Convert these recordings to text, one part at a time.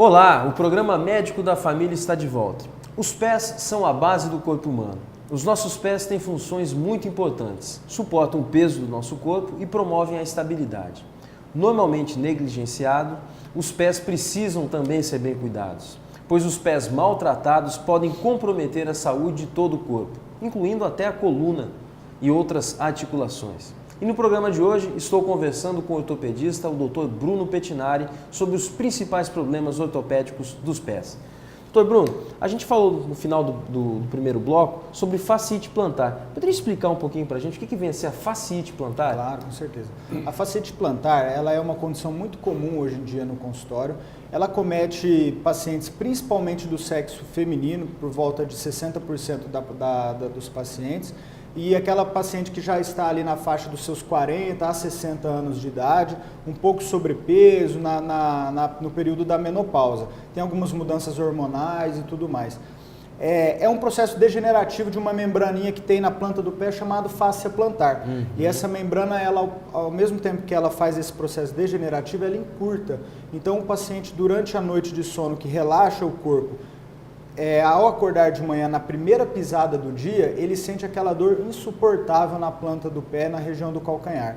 Olá, o programa Médico da Família está de volta. Os pés são a base do corpo humano. Os nossos pés têm funções muito importantes, suportam o peso do nosso corpo e promovem a estabilidade. Normalmente negligenciado, os pés precisam também ser bem cuidados, pois os pés maltratados podem comprometer a saúde de todo o corpo, incluindo até a coluna e outras articulações. E no programa de hoje estou conversando com o ortopedista, o Dr. Bruno Pettinari, sobre os principais problemas ortopédicos dos pés. Dr. Bruno, a gente falou no final do primeiro bloco sobre fascite plantar. Poderia explicar um pouquinho para a gente o que vem a ser a fascite plantar? Claro, com certeza. A fascite plantar, ela é uma condição muito comum hoje em dia no consultório. Ela comete pacientes principalmente do sexo feminino, por volta de 60% dos pacientes, e aquela paciente que já está ali na faixa dos seus 40 a 60 anos de idade, um pouco sobrepeso no período da menopausa. Tem algumas mudanças hormonais e tudo mais. É um processo degenerativo de uma membraninha que tem na planta do pé chamado fáscia plantar. E essa membrana, ela, ao mesmo tempo que ela faz esse processo degenerativo, ela encurta. Então o paciente, durante a noite de sono, que relaxa o corpo, ao acordar de manhã, na primeira pisada do dia, ele sente aquela dor insuportável na planta do pé, na região do calcanhar.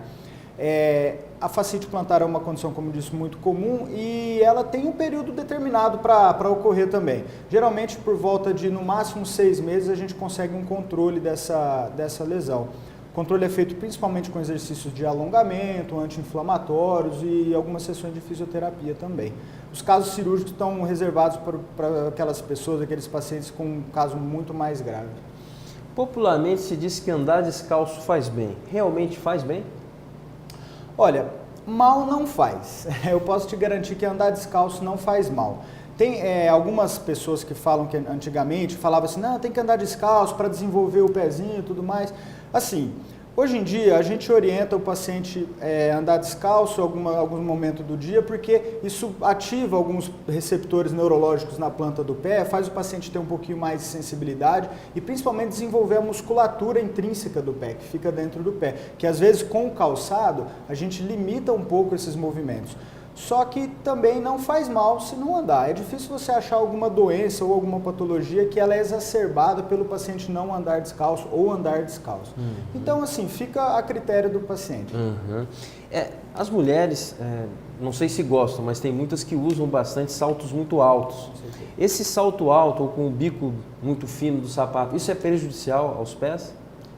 A fascite plantar é uma condição, como disse, muito comum e ela tem um período determinado para ocorrer também. Geralmente, por volta de, no máximo, 6 meses, a gente consegue um controle dessa lesão. O controle é feito principalmente com exercícios de alongamento, anti-inflamatórios e algumas sessões de fisioterapia também. Os casos cirúrgicos estão reservados para aquelas pessoas, aqueles pacientes com um caso muito mais grave. Popularmente se diz que andar descalço faz bem. Realmente faz bem? Olha, mal não faz. Eu posso te garantir que andar descalço não faz mal. Tem algumas pessoas que falam que antigamente falavam assim, não, tem que andar descalço para desenvolver o pezinho e tudo mais. Assim, hoje em dia a gente orienta o paciente a andar descalço em algum momento do dia, porque isso ativa alguns receptores neurológicos na planta do pé, faz o paciente ter um pouquinho mais de sensibilidade e principalmente desenvolver a musculatura intrínseca do pé, que fica dentro do pé, que às vezes com o calçado a gente limita um pouco esses movimentos. Só que também não faz mal se não andar. É difícil você achar alguma doença ou alguma patologia que ela é exacerbada pelo paciente não andar descalço ou andar descalço. Então, assim, fica a critério do paciente. As mulheres, não sei se gostam, mas tem muitas que usam bastante saltos muito altos. Esse salto alto ou com o bico muito fino do sapato, isso é prejudicial aos pés?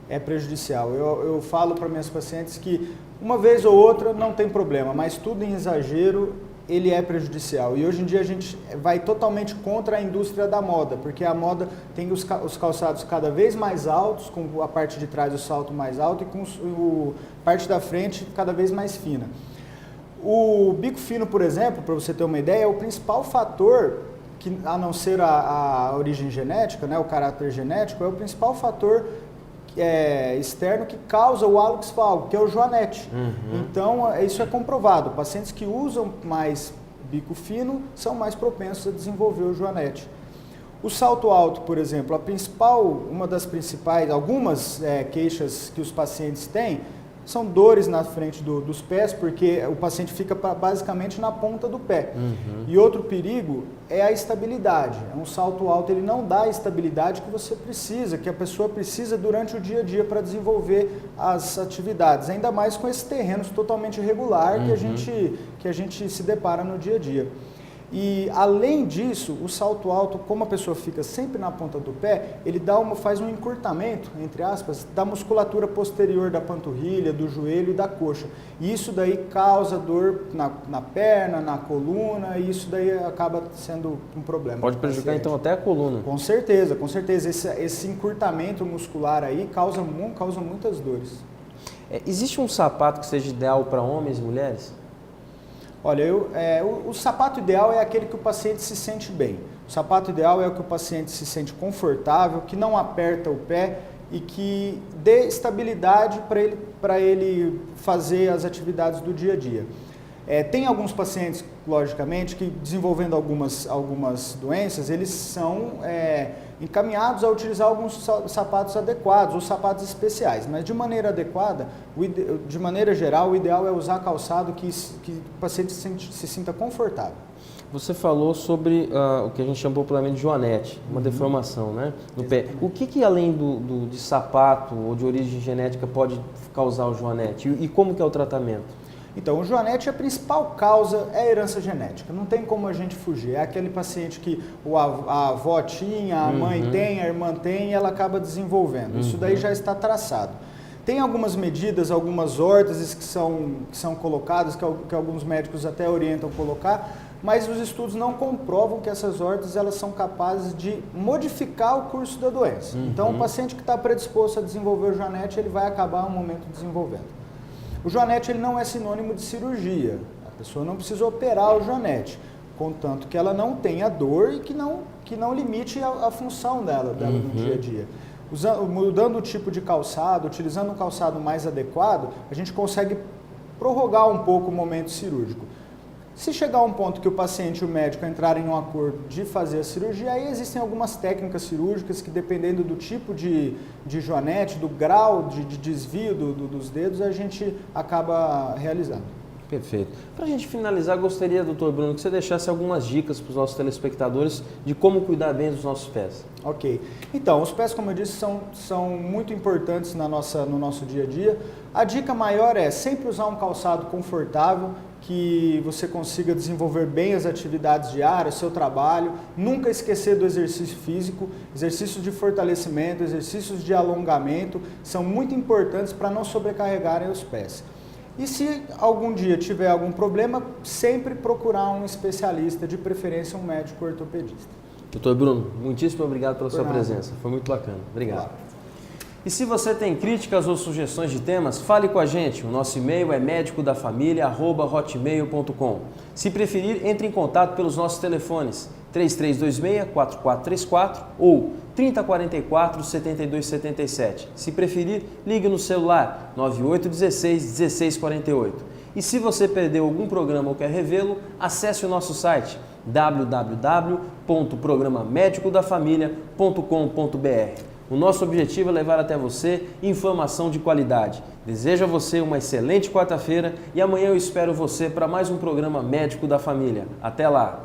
É prejudicial. Eu falo para minhas pacientes que uma vez ou outra não tem problema, mas tudo em exagero ele é prejudicial. E hoje em dia a gente vai totalmente contra a indústria da moda, porque a moda tem os calçados cada vez mais altos, com a parte de trás do salto mais alto e com a parte da frente cada vez mais fina. O bico fino, por exemplo, para você ter uma ideia, é o principal fator, que, a não ser a origem genética, né, o caráter genético, é o principal fator externo que causa o hálux valgus, que é o joanete. Então, isso é comprovado. Pacientes que usam mais bico fino são mais propensos a desenvolver o joanete. O salto alto, por exemplo, uma das principais, algumas queixas que os pacientes têm são dores na frente dos pés, porque o paciente fica basicamente na ponta do pé. E outro perigo é a estabilidade. Um salto alto, ele não dá a estabilidade que você precisa, que a pessoa precisa durante o dia a dia para desenvolver as atividades, ainda mais com esses terrenos totalmente irregular que a gente se depara no dia a dia. E além disso, o salto alto, como a pessoa fica sempre na ponta do pé, ele faz um encurtamento, entre aspas, da musculatura posterior da panturrilha, do joelho e da coxa. E isso daí causa dor na perna, na coluna, e isso daí acaba sendo um problema. Pode prejudicar então até a coluna. Com certeza, com certeza. Esse encurtamento muscular aí causa muitas dores. Existe um sapato que seja ideal para homens e mulheres? Olha, o sapato ideal é aquele que o paciente se sente bem. O sapato ideal é o que o paciente se sente confortável, que não aperta o pé e que dê estabilidade para ele fazer as atividades do dia a dia. Tem alguns pacientes, logicamente, que desenvolvendo algumas doenças, eles são encaminhados a utilizar alguns sapatos adequados ou sapatos especiais, mas de maneira adequada, de maneira geral, o ideal é usar calçado que o paciente se sinta confortável. Você falou sobre o que a gente chama popularmente de joanete, uma deformação, né, no pé. O que além de sapato ou de origem genética pode causar o joanete? E como que é o tratamento? Então, o joanete, a principal causa é a herança genética. Não tem como a gente fugir. É aquele paciente que a avó tinha, a mãe tem, a irmã tem e ela acaba desenvolvendo. Isso daí já está traçado. Tem algumas medidas, algumas órteses que são colocadas, que alguns médicos até orientam colocar, mas os estudos não comprovam que essas órteses elas são capazes de modificar o curso da doença. Então, o paciente que está predisposto a desenvolver o joanete, ele vai acabar um momento desenvolvendo. O joanete ele não é sinônimo de cirurgia. A pessoa não precisa operar o joanete, contanto que ela não tenha dor e que não limite a função dela no dia a dia. Mudando o tipo de calçado, utilizando um calçado mais adequado, a gente consegue prorrogar um pouco o momento cirúrgico. Se chegar a um ponto que o paciente e o médico entrarem em um acordo de fazer a cirurgia, aí existem algumas técnicas cirúrgicas que, dependendo do tipo de joanete, do grau de desvio dos dedos, a gente acaba realizando. Perfeito. Para a gente finalizar, gostaria, doutor Bruno, que você deixasse algumas dicas para os nossos telespectadores de como cuidar bem dos nossos pés. Ok. Então, os pés, como eu disse, são muito importantes no nosso dia a dia. A dica maior é sempre usar um calçado confortável, que você consiga desenvolver bem as atividades diárias, seu trabalho, nunca esquecer do exercício físico, exercícios de fortalecimento, exercícios de alongamento, são muito importantes para não sobrecarregarem os pés. E se algum dia tiver algum problema, sempre procurar um especialista, de preferência um médico ortopedista. Doutor Bruno, muitíssimo obrigado pela sua presença, foi muito bacana. Obrigado. Claro. E se você tem críticas ou sugestões de temas, fale com a gente. O nosso e-mail é medicodafamilia@hotmail.com. Se preferir, entre em contato pelos nossos telefones 3326-4434 ou 3044-7277. Se preferir, ligue no celular 9816-1648. E se você perdeu algum programa ou quer revê-lo, acesse o nosso site www.programamedicodafamilia.com.br. O nosso objetivo é levar até você informação de qualidade. Desejo a você uma excelente quarta-feira e amanhã eu espero você para mais um programa Médico da Família. Até lá!